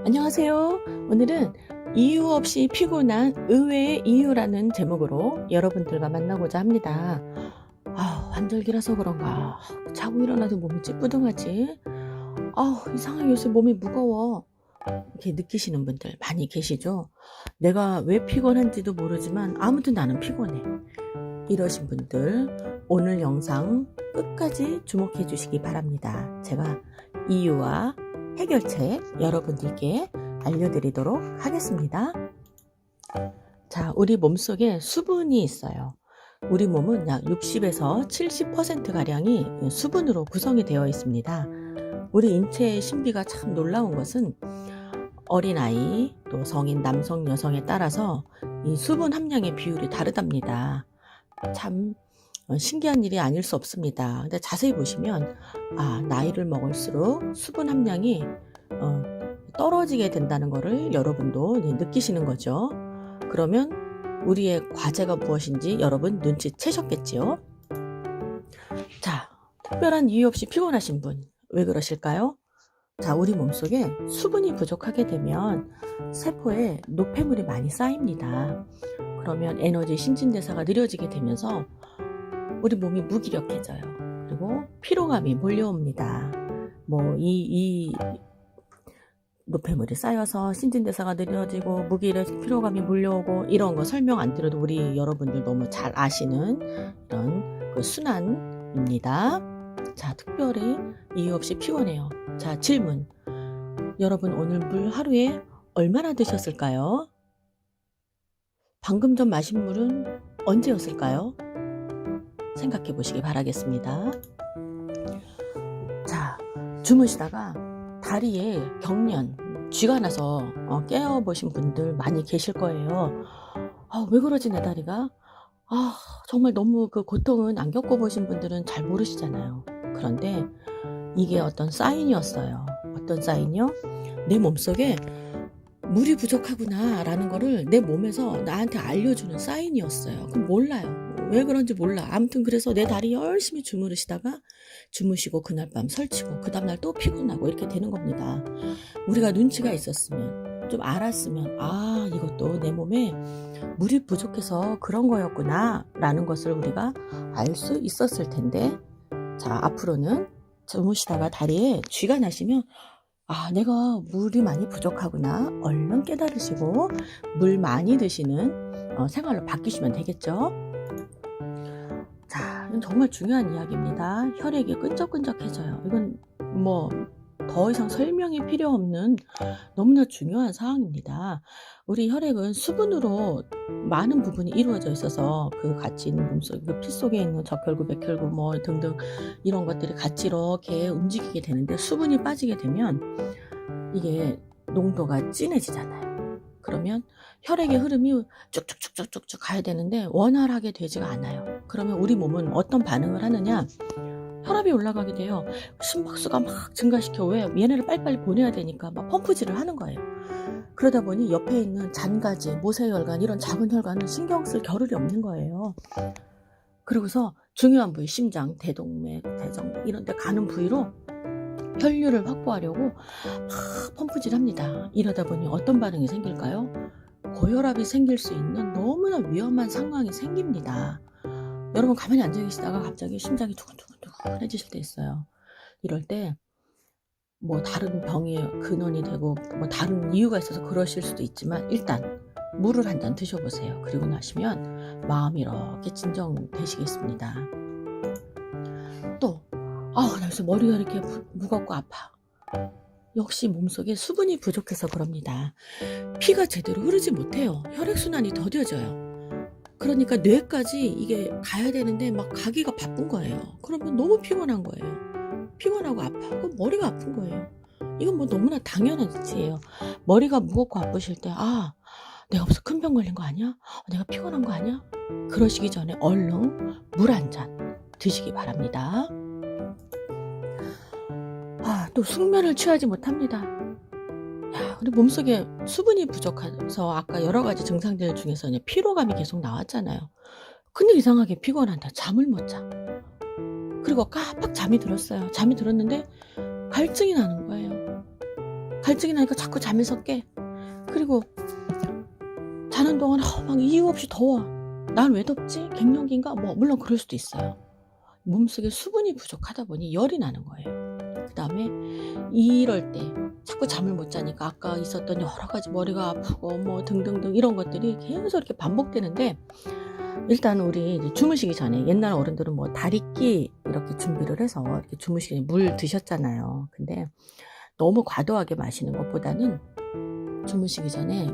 안녕하세요. 오늘은 이유 없이 피곤한 의외의 이유라는 제목으로 여러분들과 만나고자 합니다. 환절기라서 그런가 자고 일어나도 몸이 찌뿌둥하지. 이상하게 요새 몸이 무거워. 이렇게 느끼시는 분들 많이 계시죠? 내가 왜 피곤한지도 모르지만 아무튼 나는 피곤해. 이러신 분들 오늘 영상 끝까지 주목해 주시기 바랍니다. 제가 이유와 해결책 여러분들께 알려드리도록 하겠습니다. 자, 우리 몸속에 수분이 있어요. 우리 몸은 약 60에서 70%가량이 수분으로 구성이 되어 있습니다. 우리 인체의 신비가 참 놀라운 것은 어린아이, 또 성인, 남성, 여성에 따라서 이 수분 함량의 비율이 다르답니다. 참 신기한 일이 아닐 수 없습니다. 근데 자세히 보시면 나이를 먹을수록 수분 함량이 떨어지게 된다는 것을 여러분도 느끼시는 거죠. 그러면 우리의 과제가 무엇인지 여러분 눈치채셨겠지요? 자, 특별한 이유 없이 피곤하신 분, 왜 그러실까요? 자, 우리 몸속에 수분이 부족하게 되면 세포에 노폐물이 많이 쌓입니다. 그러면 에너지 신진대사가 느려지게 되면서 우리 몸이 무기력해져요. 그리고 피로감이 몰려옵니다. 이 노폐물이 쌓여서 신진대사가 느려지고 무기력, 피로감이 몰려오고 이런 거 설명 안 드려도 우리 여러분들 너무 잘 아시는 이런 그 순환입니다. 자, 특별히 이유 없이 피곤해요. 자, 질문. 여러분 오늘 물 하루에 얼마나 드셨을까요? 방금 전 마신 물은 언제였을까요? 생각해 보시기 바라겠습니다. 자, 주무시다가 다리에 경련, 쥐가 나서 깨어보신 분들 많이 계실 거예요. 왜 그러지 내 다리가? 정말 너무 그 고통은 안 겪어보신 분들은 잘 모르시잖아요. 그런데 이게 어떤 사인이었어요. 어떤 사인이요? 내 몸속에 물이 부족하구나 라는 거를 내 몸에서 나한테 알려주는 사인이었어요. 그럼 몰라요. 왜 그런지 몰라. 아무튼 그래서 내 다리 열심히 주무시고 그날 밤 설치고 그 다음날 또 피곤하고 이렇게 되는 겁니다. 우리가 눈치가 있었으면 좀 알았으면 이것도 내 몸에 물이 부족해서 그런 거였구나 라는 것을 우리가 알 수 있었을 텐데, 자, 앞으로는 주무시다가 다리에 쥐가 나시면 내가 물이 많이 부족하구나 얼른 깨달으시고 물 많이 드시는 생활로 바뀌시면 되겠죠. 자, 이건 정말 중요한 이야기입니다. 혈액이 끈적끈적해져요. 이건 더 이상 설명이 필요 없는 너무나 중요한 사항입니다. 우리 혈액은 수분으로 많은 부분이 이루어져 있어서 그 같이 있는 몸속, 그 피 속에 있는 적혈구, 백혈구 등등 이런 것들이 같이 이렇게 움직이게 되는데, 수분이 빠지게 되면 이게 농도가 진해지잖아요. 그러면 혈액의 흐름이 쭉쭉쭉쭉쭉 가야 되는데 원활하게 되지가 않아요. 그러면 우리 몸은 어떤 반응을 하느냐? 혈압이 올라가게 돼요. 심박수가 막 증가시켜. 왜? 얘네를 빨리빨리 보내야 되니까 막 펌프질을 하는 거예요. 그러다 보니 옆에 있는 잔가지, 모세혈관 이런 작은 혈관은 신경 쓸 겨를이 없는 거예요. 그리고서 중요한 부위, 심장, 대동맥, 대정맥 이런 데 가는 부위로 혈류를 확보하려고 막 펌프질합니다. 이러다 보니 어떤 반응이 생길까요? 고혈압이 생길 수 있는 너무나 위험한 상황이 생깁니다. 여러분 가만히 앉아 계시다가 갑자기 심장이 두근두근해지실 때 있어요. 이럴 때 다른 병이 근원이 되고 다른 이유가 있어서 그러실 수도 있지만 일단 물을 한 잔 드셔보세요. 그리고 나시면 마음이 이렇게 진정되시겠습니다. 또 나 요새 머리가 이렇게 무겁고 아파. 역시 몸속에 수분이 부족해서 그럽니다. 피가 제대로 흐르지 못해요. 혈액순환이 더뎌져요. 그러니까 뇌까지 이게 가야 되는데 막 가기가 바쁜 거예요. 그러면 너무 피곤한 거예요. 피곤하고 아파. 그럼 머리가 아픈 거예요. 이건 너무나 당연한 이치예요. 머리가 무겁고 아프실 때 내가 무슨 큰 병 걸린 거 아니야? 내가 피곤한 거 아니야? 그러시기 전에 얼른 물 한 잔 드시기 바랍니다. 또 숙면을 취하지 못합니다. 우리 몸속에 수분이 부족해서 아까 여러 가지 증상들 중에서 피로감이 계속 나왔잖아요. 근데 이상하게 피곤한다. 잠을 못 자. 그리고 깜빡 잠이 들었어요. 잠이 들었는데 갈증이 나는 거예요. 갈증이 나니까 자꾸 잠에서 깨. 그리고 자는 동안 막 이유 없이 더워. 난 왜 덥지? 갱년기인가? 뭐 물론 그럴 수도 있어요. 몸속에 수분이 부족하다 보니 열이 나는 거예요. 그 다음에 이럴 때 자꾸 잠을 못 자니까 아까 있었던 여러 가지 머리가 아프고 뭐 등등등 이런 것들이 계속 이렇게 반복되는데, 일단 우리 이제 주무시기 전에 옛날 어른들은 뭐 다리끼 이렇게 준비를 해서 이렇게 주무시기 전에 물 드셨잖아요. 근데 너무 과도하게 마시는 것보다는 주무시기 전에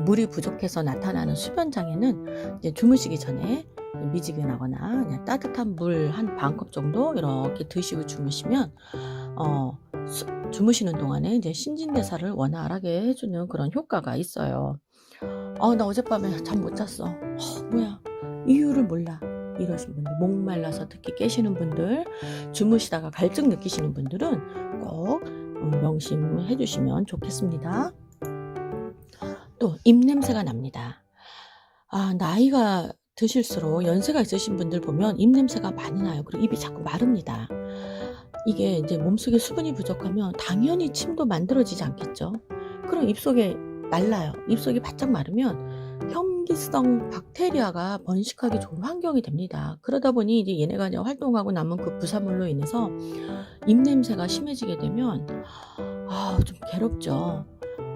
물이 부족해서 나타나는 수변장애는 이제 주무시기 전에 미지근하거나 그냥 따뜻한 물 한 반 컵 정도 이렇게 드시고 주무시면 주무시는 동안에 이제 신진대사를 원활하게 해주는 그런 효과가 있어요. 나 어젯밤에 잠 못 잤어. 뭐야? 이유를 몰라. 이러신 분들, 목말라서 특히 깨시는 분들, 주무시다가 갈증 느끼시는 분들은 꼭 명심해 주시면 좋겠습니다. 또 입냄새가 납니다. 나이가 드실수록 연세가 있으신 분들 보면 입냄새가 많이 나요. 그리고 입이 자꾸 마릅니다. 이게 이제 몸속에 수분이 부족하면 당연히 침도 만들어지지 않겠죠. 그럼 입속에 말라요. 입속이 바짝 마르면 현기성 박테리아가 번식하기 좋은 환경이 됩니다. 그러다 보니 이제 얘네가 이제 활동하고 남은 그 부산물로 인해서 입냄새가 심해지게 되면 좀 괴롭죠.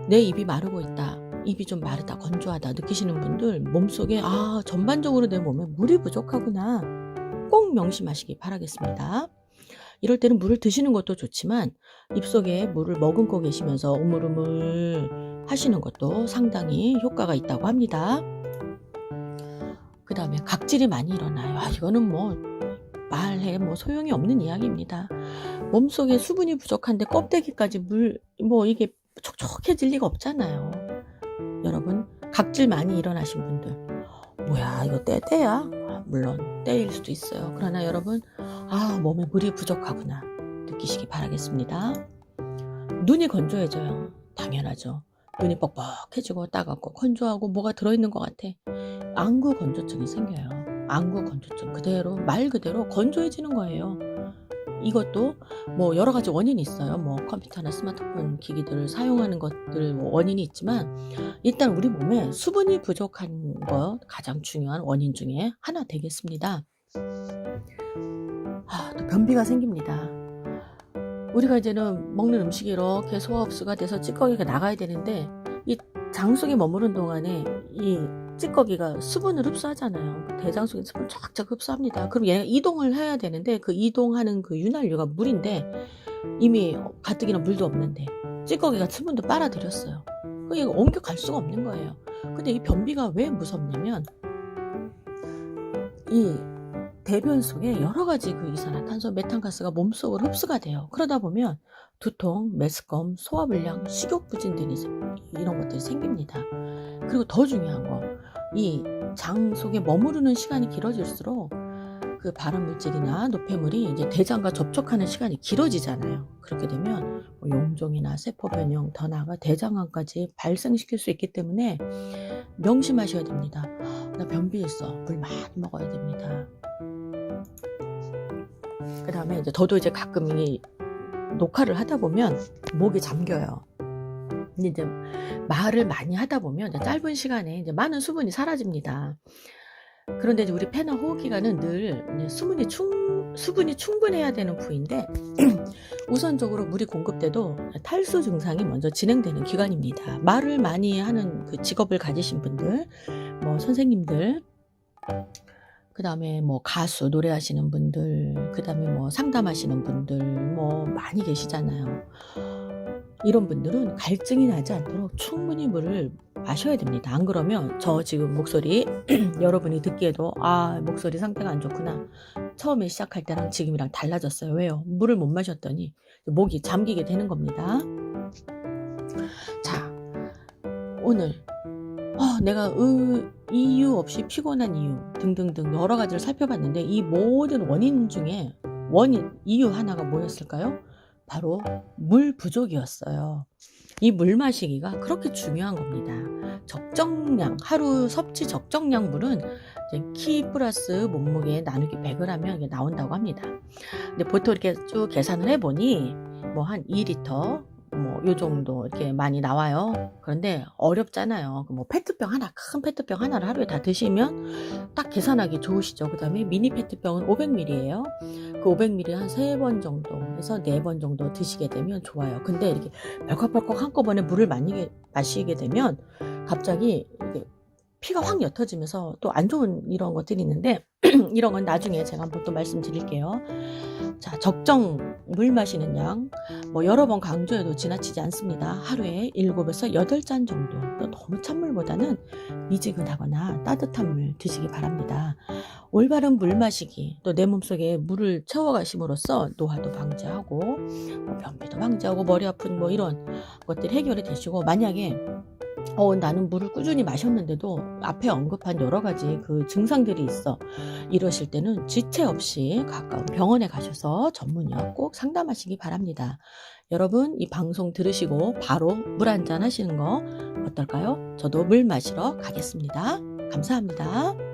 내 입이 마르고 있다, 입이 좀 마르다, 건조하다 느끼시는 분들, 몸속에 전반적으로 내 몸에 물이 부족하구나 꼭 명심하시기 바라겠습니다. 이럴 때는 물을 드시는 것도 좋지만 입속에 물을 머금고 계시면서 우물우물 하시는 것도 상당히 효과가 있다고 합니다. 그 다음에 각질이 많이 일어나요. 이거는 뭐 말해 뭐 소용이 없는 이야기입니다. 몸속에 수분이 부족한데 껍데기까지 이게 촉촉해질 리가 없잖아요. 여러분, 각질 많이 일어나신 분들, 뭐야 이거 때야? 물론 때일 수도 있어요. 그러나 여러분, 몸에 물이 부족하구나 느끼시기 바라겠습니다. 눈이 건조해져요. 당연하죠. 눈이 뻑뻑해지고 따갑고 건조하고 뭐가 들어있는 것 같아. 안구 건조증이 생겨요. 안구 건조증 말 그대로 건조해지는 거예요. 이것도 뭐 여러 가지 원인이 있어요. 뭐 컴퓨터나 스마트폰 기기들을 사용하는 것들 원인이 있지만, 일단 우리 몸에 수분이 부족한 거 가장 중요한 원인 중에 하나 되겠습니다. 또 변비가 생깁니다. 우리가 이제는 먹는 음식이 이렇게 소화 흡수가 돼서 찌꺼기가 나가야 되는데, 이 장 속에 머무른 동안에 이 찌꺼기가 수분을 흡수하잖아요. 대장 속에 수분을 쫙쫙 흡수합니다. 그럼 얘가 이동을 해야 되는데, 그 이동하는 그 윤활유가 물인데, 이미 가뜩이나 물도 없는데 찌꺼기가 수분도 빨아들였어요. 얘가 옮겨갈 수가 없는 거예요. 근데 이 변비가 왜 무섭냐면, 이 대변 속에 여러 가지 그 이산화탄소, 메탄가스가 몸속으로 흡수가 돼요. 그러다 보면 두통, 메스꺼움, 소화불량, 식욕부진들이 이런 것들이 생깁니다. 그리고 더 중요한 거, 이 장 속에 머무르는 시간이 길어질수록 그 발암물질이나 노폐물이 이제 대장과 접촉하는 시간이 길어지잖아요. 그렇게 되면 용종이나 세포 변형, 더 나아가 대장암까지 발생시킬 수 있기 때문에 명심하셔야 됩니다. 나 변비 있어. 물 많이 먹어야 됩니다. 그 다음에 저도 이제 가끔 이 녹화를 하다 보면 목이 잠겨요. 근데 이제 말을 많이 하다 보면 짧은 시간에 이제 많은 수분이 사라집니다. 그런데 이제 우리 폐나 호흡기관은 늘 수분이 충분해야 되는 부위인데 우선적으로 물이 공급돼도 탈수 증상이 먼저 진행되는 기관입니다. 말을 많이 하는 그 직업을 가지신 분들, 뭐 선생님들, 그 다음에 뭐 가수, 노래하시는 분들, 그 다음에 뭐 상담하시는 분들 뭐 많이 계시잖아요. 이런 분들은 갈증이 나지 않도록 충분히 물을 마셔야 됩니다. 안 그러면 저 지금 목소리 여러분이 듣기에도 목소리 상태가 안 좋구나, 처음에 시작할 때랑 지금이랑 달라졌어요. 왜요? 물을 못 마셨더니 목이 잠기게 되는 겁니다. 자, 오늘 내가 이유 없이 피곤한 이유 등등등 여러 가지를 살펴봤는데, 이 모든 원인 중에 이유 하나가 뭐였을까요? 바로 물 부족이었어요. 이 물 마시기가 그렇게 중요한 겁니다. 적정량, 하루 섭취 적정량 물은 키 플러스 몸무게 나누기 100을 하면 이게 나온다고 합니다. 근데 보통 이렇게 쭉 계산을 해보니 뭐 한 2리터, 뭐 요 정도 이렇게 많이 나와요. 그런데 어렵잖아요. 뭐 페트병 하나, 큰 페트병 하나를 하루에 다 드시면 딱 계산하기 좋으시죠. 그다음에 미니 페트병은 500ml예요. 그 500ml 한 3번 정도 해서 4번 정도 드시게 되면 좋아요. 근데 이렇게 벌컥벌컥 한꺼번에 물을 많이 마시게 되면 갑자기 이렇게 피가 확 옅어지면서 또 안 좋은 이런 것들이 있는데 이런 건 나중에 제가 한번 또 말씀드릴게요. 자, 적정 물 마시는 양, 뭐 여러 번 강조해도 지나치지 않습니다. 하루에 7에서 8잔 정도. 또 너무 찬물보다는 미지근하거나 따뜻한 물 드시기 바랍니다. 올바른 물 마시기, 또 내 몸속에 물을 채워가심으로써 노화도 방지하고 뭐 변비도 방지하고 머리 아픈 뭐 이런 것들이 해결이 되시고, 만약에 나는 물을 꾸준히 마셨는데도 앞에 언급한 여러 가지 그 증상들이 있어, 이러실 때는 지체 없이 가까운 병원에 가셔서 전문의와 꼭 상담하시기 바랍니다. 여러분, 이 방송 들으시고 바로 물 한잔 하시는 거 어떨까요? 저도 물 마시러 가겠습니다. 감사합니다.